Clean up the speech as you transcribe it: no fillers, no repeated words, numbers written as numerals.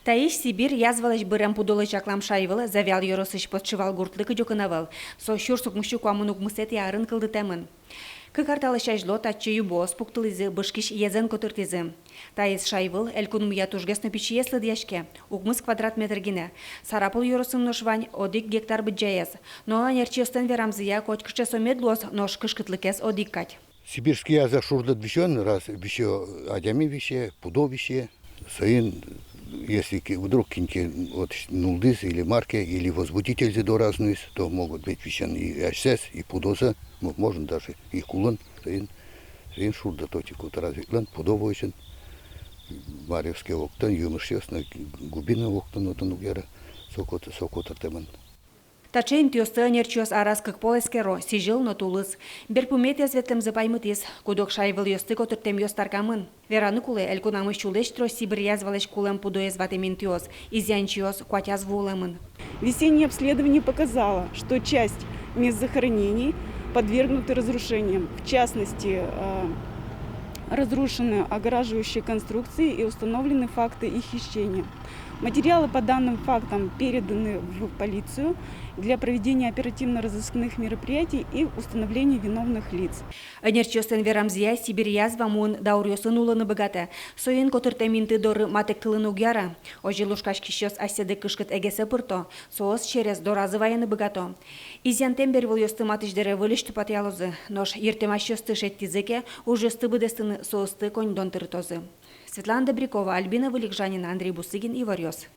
Таиш Сибирь язвалась бырам пудолы чаклам шайвыл, завял yorosыш подшивал гуртлык жокынавыл. Со щурсук мущу куамынук мысет ярын кылды тәмін. Кыкарталы шайжло татчы юбос пуктылызы бышкиш езен котыртызы. Таис шайвыл элькунум ятужгесны пичи еслы дяшке. Угмыз квадрат метр гине. Сарапыл yorosым ношвань одик гектар бджаяс. Но нерчестен верамзыя кочкышче сомедлос нож кышкытлыкес одиккать. Сибирский язык шурдат бишен, раз бише адями бише, пудо бише. Соин, если вдруг какие-нибудь вот нулдыз или марки, или возбудитель задоразнусь, то могут быть вещен и АСС, и пудоза, можно даже и кулон. Соин шурдат отикут развитлан, пудо бойсен. Марьевский октан, юмышесна, губина октан, отан угера, сокотар теман. Тачейн тёсты нерчёс арас как полескеро, сижил но тулыс. Берпумет язветлем запаймытис, кудок шайвыл ёсты котыртем ёстаркамын. Вераны кулы элькунамыш чулеш тро Сибирь язвалеш кулем пудо язватемин тёс, изянчиос куатяз волемын. Весеннее обследование показало, что часть мест захоронений подвергнуты разрушениям. В частности, разрушены огораживающие конструкции и установлены факты их хищения. Материалы по данным фактам переданы в полицию для проведения оперативно-розыскных мероприятий и установления виновных лиц. Нерчёстен верамзия Сибирь язва мун даурёсын улыны богата. Соин котыртеминты доры матек тылын угяра. Ожилушкаш кишёс аседы кышкыт эгесе пырто. Соос через доразы ваяны богато. Изян тембер выл ёсты матыждере вылышты патялозы. Нож ертемаш ёсты шеттизыке ужысты быдестыны соосты конь дон тыртозы. Светлана Добрякова, Альбина Вылегжанина, Андрей Бусыгин и Варёс.